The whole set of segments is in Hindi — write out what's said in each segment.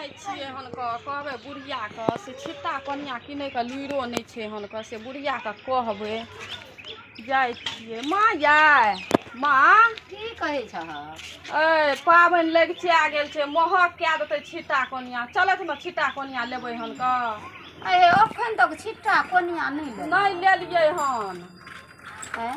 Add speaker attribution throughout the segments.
Speaker 1: जाय छियै हनका कहबै बुढ़िया के से छिट्टा कनिया किनै के लुइरो नहीं छै हनका से बुढ़िया के कहबै जाय छियै। माँ याय माँ
Speaker 2: की कहै छ
Speaker 1: ए पाबनि लगिचा गेल छै महक कए देतै छिट्टा कनिया चलत ने छिट्टा कनिया लेबै हनका।
Speaker 2: अरे अखन तक छिट्टा कोनिया
Speaker 1: नहीं लेलियै हन
Speaker 2: हैं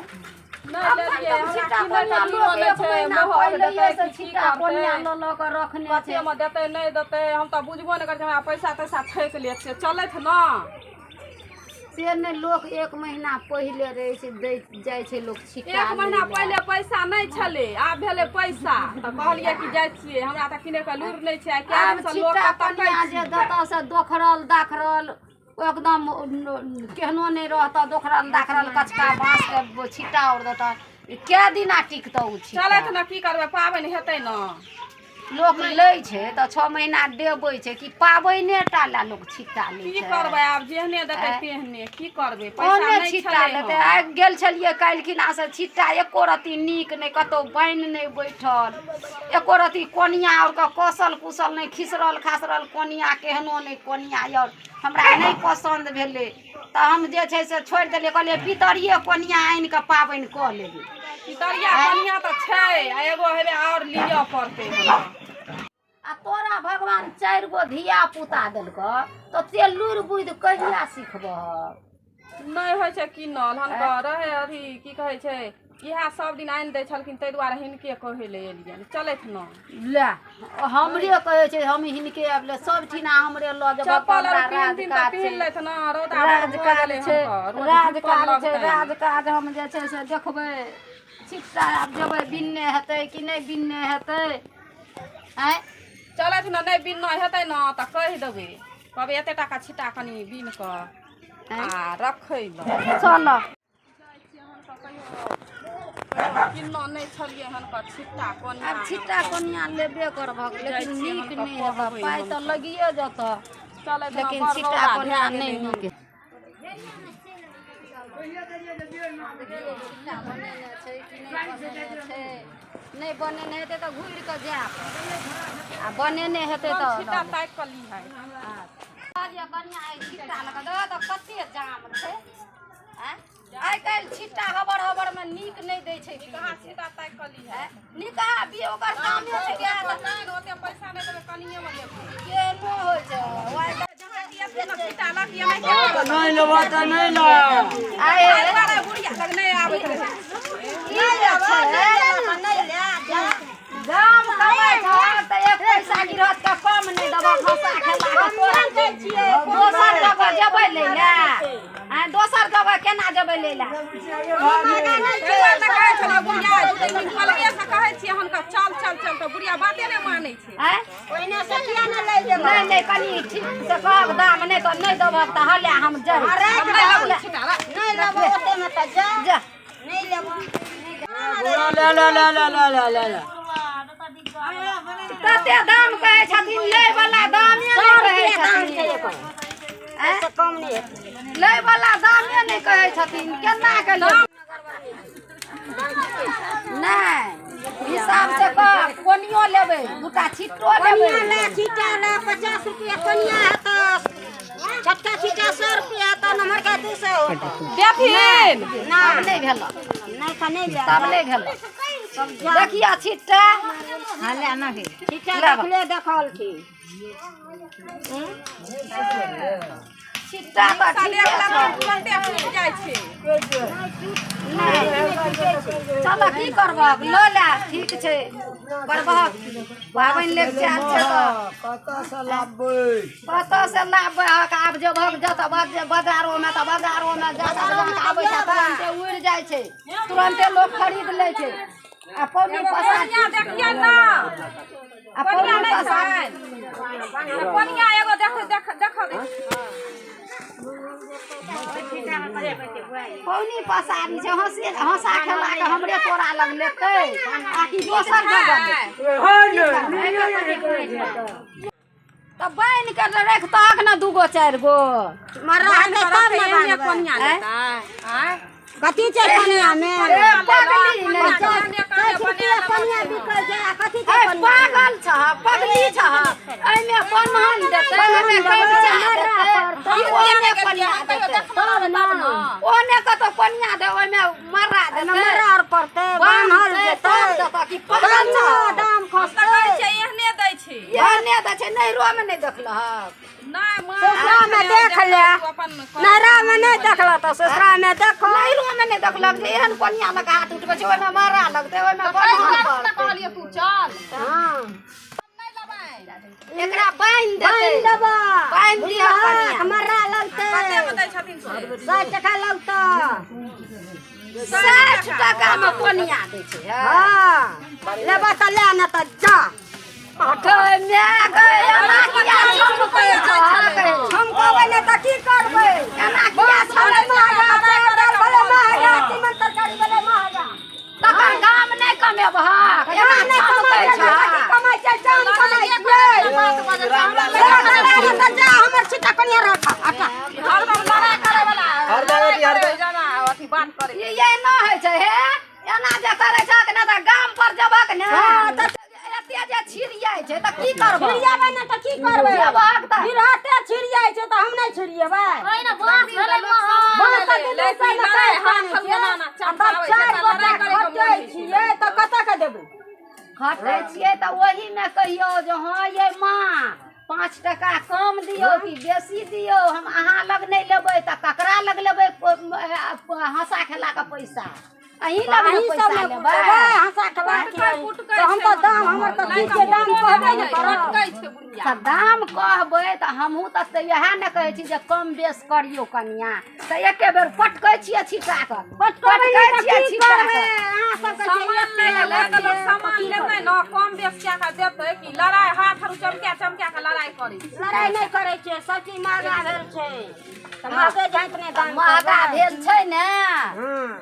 Speaker 1: नहीं लेलियै
Speaker 2: छिट्टा कोनिया लोग एक महीना पहिले से छिट्टा कोनिया ल ल के रखने छै
Speaker 1: कते में देतै नहीं देतै हम त बुझबो नहीं करै छै हमरा पैसा तैसा ठैक लेत से चलत न
Speaker 2: से ने लोग एक महीना पहिले रहे छै दे जाय छै लोग छिट्टा।
Speaker 1: एक महीना पहिले पैसा नहीं छले आब भेले पैसा त कहलिए कि जाय छियै हमरा त किने के लूर नहीं छै आ क्या दिन से लोग
Speaker 2: कनिया जे दता से दोखरल दाखरल एकदम केहनो नहीं रहता दोखरल दाखरल कचका बांस के छिट्टा और देता क्या दिना टिकतौ छिट्टा।
Speaker 1: चलत न की करबै पाबनि हेतै न
Speaker 2: लोग लै छै त 6 महीना देबै छै कि पाबैने टाला लोग छिट्टा लै छै।
Speaker 1: की करबै आब जेहने देतै तेहने की करबै पैसा
Speaker 2: कोने
Speaker 1: नहीं
Speaker 2: छिट्टा
Speaker 1: छले
Speaker 2: लेतै आइ गेल छलियै काल्हिखिना से छिट्टा एको रत्ती नीक नहीं कतौ बाइन नहीं बैठल एको रत्ती कोनिया और के कौशल कुशल नहीं खिसरल खासरल कोनिया केहनो नहीं कोनिया और हमरा नहीं पसंद भेलै त हम जे छै से छोड़ि देलियै कहलियै पितरिये कोनिया आनि के पाबनि क लेबै।
Speaker 1: पितरिया कनिया त छै आ एगो हेबे और लिय पड़तै हमरा।
Speaker 2: आ तोरा भगवान 4 गो धिया पुता देलक तो ते लुर बुद्धि कहिया सिखबह।
Speaker 1: नहीं होइ छै किनल हनका रहे अथी की कहै छै इएह सब दिन आनि दै छलखिन ताहि दुआरे हिनके कहै ले एलियन चलैत न
Speaker 2: ले हमरे कहै छै हम हिनके आबले सब ठिना हमरे ल जब
Speaker 1: चप्पल और 3 दिन तक पिन लैत न रौदा
Speaker 2: राजकाज छै राजकाज हम जे छै से देखबै छिट्टा आब जेबै बिन्ने हेतै कि नहीं बिन्ने हेतै हैं
Speaker 1: चलैत न नहीं बिन हेतै न त कहि देबै कहबै एते टाका छिट्टा कनी बिन क आ रखै ल
Speaker 2: चल
Speaker 1: किन्नो नहीं छलिए हनका छिट्टा कोनिया
Speaker 2: अब छिट्टा कोनिया लेबे करबक लेकिन नीक नहीं हेतै पाइ त लगिए जत
Speaker 1: चलैत न
Speaker 2: लेकिन छिट्टा कोनिया नहीं नीक नहीं बनेने हेतै त घुरि के जायब आ बनेने हेतै त
Speaker 1: छिट्टा ताकि क ली है
Speaker 2: कनिया छिट्टा लगा दो त कते जाम छै आइ काल्हि छिट्टा हबर हबर में नीक नहीं दै छै
Speaker 1: कहाँ छिट्टा ताकि क ली है
Speaker 2: निका भी ओकर कामे छै के
Speaker 1: ओते पैसा नहीं देबै कनिये में लेबै
Speaker 2: केनो होइ छै ओइ
Speaker 1: जहाँ दिए से छिट्टा लग दिए नहीं
Speaker 3: नहीं लेबा त नहीं ला
Speaker 2: आए
Speaker 1: बारे बुढ़िया लग नहीं आबै छै
Speaker 2: नहीं ले दाम कमाइ छ त एक पैसा गिरहत के कम नहीं देबा खसा खेला के छियै दोसर जगह जेबै ले ले आ दोसर जगह केना जेबै ले ले
Speaker 1: कहै छला बुढ़िया दू दिन अलगे से कहै छियै हमका चल चल चल त बुढ़िया बाते नहीं मानै छै
Speaker 2: हैं ओइने से किया न ले जेबै नहीं नहीं कनी ठीक से कहब दाम नहीं त नहीं देबक त हले हम जाय
Speaker 1: नहीं
Speaker 2: लेबो ओते में त जा जा नहीं लेबो
Speaker 3: ला ला ला ला ला ला ला ला
Speaker 2: कते दाम कहै छथिन लै वाला दामे नहीं कहै छथिन ऐसे कम नहीं लै वाला दामे नहीं कहै छथिन केना के नहीं हिसाब से कह कोनियो लेबै दूटा छिट्टो लेबै
Speaker 4: ले छिट्टा ले 50 रुपया कोनिया हेत छोटका छिट्टा 100 रुपया हेत नंबर का 200
Speaker 1: देथिन
Speaker 2: नाम नहीं भेल
Speaker 4: नहीं का नहीं ले
Speaker 2: तब नहीं भेल देखिया छिट्टा
Speaker 4: हाले ना हे छिट्टा देखले देखल छी
Speaker 2: छिट्टा त
Speaker 1: साले वाला तुरंते फूट जाय छै
Speaker 2: चल की करबक ल ले ठीक छै करबक पाबनि लेक चाल छै त
Speaker 3: कत से लाबबै
Speaker 2: आब जबक जत बाजारो में त बाजारो में जत आबै छै तुरंते उड़ि जाय छै तुरंते लोग खरीद लै छै आ पौनी पसार
Speaker 1: देखिए न
Speaker 2: आ पौनी पसार
Speaker 1: कोनिया एगो देख देख देख
Speaker 2: पौनी पसारी छै हंसा खेला के हमरे तोरा लग लेतै आकि दोसर जगह त बाइन के रख तक न 2 गो 4 गो
Speaker 4: मरा के तब न
Speaker 1: कोनिया लेता हैं
Speaker 4: कथी छै कोनिया में
Speaker 2: पगली
Speaker 4: कोनिया बिकै छै कथी छै
Speaker 2: पागल छ पगली छ एमे बनहन देतै एमे कनिया देतै ई ओने कनिया देतै
Speaker 4: तब ना
Speaker 2: ओने कतो कनिया दे ओमे मरा देतै
Speaker 4: मरा और पड़ते बान्हल जेतै
Speaker 2: कि
Speaker 4: कनिया दाम खसतै
Speaker 1: एहने दै छै
Speaker 2: एहने दै छै नैरो में नहीं देखलहक
Speaker 1: नहीं
Speaker 4: ससुरा में देख ले नैरा में नहीं देखल तो ससुरा में देखो
Speaker 2: नैरो में नहीं देखलक जे एहन कनिया लगा हाथ उठबै छै ओमे मरा लगतै ओमे बनहन पड़तै
Speaker 1: कहलिए तू चल
Speaker 4: हां
Speaker 2: एकरा बांध देतै
Speaker 4: देबा
Speaker 2: बांध दिया कनिया
Speaker 4: मरा लगतै
Speaker 1: दै छथिन
Speaker 4: 60 टका लगतै
Speaker 2: 60 टका में कनिया दै छै
Speaker 4: हां लेबा त ले न त जा
Speaker 2: अठै मै गए एना किया छमकै
Speaker 4: हम कहबै ने त की करबै
Speaker 2: एना किया छमकै
Speaker 4: भले महगा तीमन तरकारी भले महगा
Speaker 2: तकर गाम नहीं कमेबहक एना नहीं कमाइ छै
Speaker 4: कमाइ छै जान कमाइ छै जा हमर छिटा कनिया रख आटा
Speaker 1: हरदम लड़ाई करे वाला
Speaker 3: हर जगह
Speaker 1: जाना अथी बात करे
Speaker 2: ये न होइ छै हे एना जे करै छक न त गाम पर जबक ने एते जे छिड़ियाइ छै त की करबै
Speaker 4: छिड़ियाबै न त की करबै
Speaker 2: जबक त
Speaker 4: गिरहते छिड़ियाइ छै त हम नहीं छिड़ियेबै
Speaker 1: ओइ ना बांस भेलै
Speaker 4: बांस त दिले से न
Speaker 1: लड़ाई हाथ जमाना चमकावे छै लड़ाई करे के मन
Speaker 4: छियै त कत के देबै
Speaker 2: खटै छियै त ओही में कहियो जे हां ये माँ 5 टका कम दियो कि बेसी दियो हम अहाँ लग नहीं लेबै त ककरा लग लेबै हंसा खेला के पैसा अहीं लग में पैसा लेबै
Speaker 4: हंसा खला के तो हम त दाम हमर त चीज के दाम कहबै न करब
Speaker 1: छै बुढ़िया
Speaker 2: त दाम कहबै त हमहूँ त इएह ने कहै छी जे कम बेस करियो कनिया त एके बेर पटकै छियै छिटा के पटकै छियै छिटा के
Speaker 4: अहाँ सब
Speaker 1: सामान नहीं ले त लोग सामान लेबै न कम बेस क्या का देतै कि लड़ाई हाथ हरु चमका चमका के लड़ाई करे
Speaker 4: लड़ाई नहीं करे छै सब चीज महंगा भेल छै त महंगे जाइत ने दाम
Speaker 2: महंगा भेल छै ने
Speaker 4: हां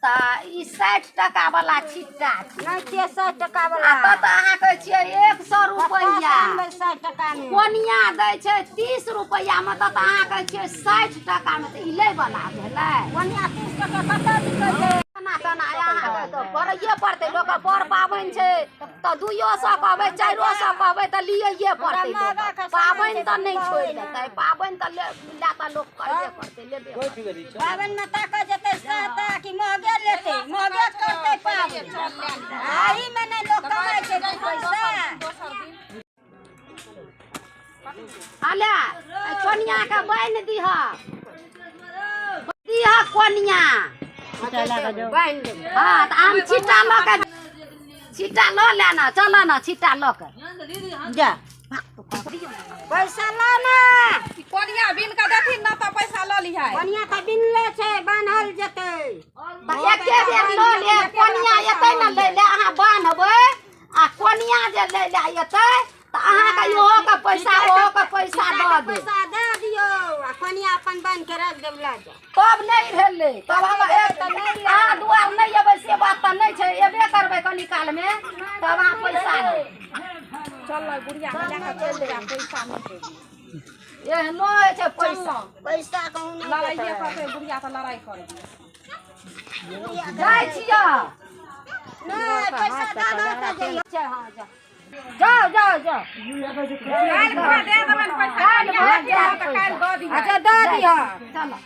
Speaker 2: त ई 60 टका वाला छिट्टा छै
Speaker 4: नहीं 60 टका
Speaker 2: आ
Speaker 4: वाला
Speaker 2: त अहाँ कहै छियै 100 रुपैया
Speaker 4: 60 टका में
Speaker 2: कोनिया दै छै 30 रुपैया में त अहाँ कहै छियै 60 टका में त ई लै वाला भेलै
Speaker 4: कोनिया 30 टका कतऽ बिकै छै
Speaker 2: तना तना अहाँ त करैये पड़तै लोक पर पाबनि छै त 200 कहबै 400 कहबै त लिये पड़तै पाबनि त नहीं छोड़ि देतै पाबनि त ला त लोक करबे करतै लेबे
Speaker 4: पाबन में ताका जेतै सहता कि महगे लेतै महगे करतै पाबन आही में ने लोग कमाइ छै पैसा
Speaker 2: आले कोनिया के बांध दिहा दिहा कोनिया
Speaker 4: बांध दे
Speaker 2: हां त आम छिटा ल के छिटा ल लेना चल ना छिटा ल के
Speaker 4: जा पैसा ला ना
Speaker 1: कोनिया बिन के देथिन न त पैसा ल लिहाय
Speaker 4: कोनिया त बिनले छै बान्हल जेतै
Speaker 2: त एके बेर ल ले कोनिया एतै न ले ले अहाँ बान्हबै आ कोनिया जे ले ले एतै त अहाँ के ओहो के पैसा ओहो के पैसा द दे
Speaker 4: पैसा दे दियो आ कोनिया अपन बांध के रख देब ला जा
Speaker 2: तब नहीं भेलै तब हम एक अहाँ दुआर नहीं अबै से बात त नहीं छै एबे करबै कनी काल में तब अहाँ पैसा दे
Speaker 1: चल बुढ़िया के लेके चल जा पैसा नहीं दे
Speaker 2: एहनो होइ छै पैसा
Speaker 4: पैसा कहूं नहीं
Speaker 1: लड़ाइए करते बुढ़िया त लड़ाई करे
Speaker 2: जाइ छियै
Speaker 4: नहीं पैसा दादा त जइयो
Speaker 2: अच्छा हां जा जाओ जाओ जाओ
Speaker 1: काल भर दे देबन पैसा
Speaker 2: काल भर
Speaker 1: काल दे दी
Speaker 4: अच्छा दे दियो
Speaker 2: चलो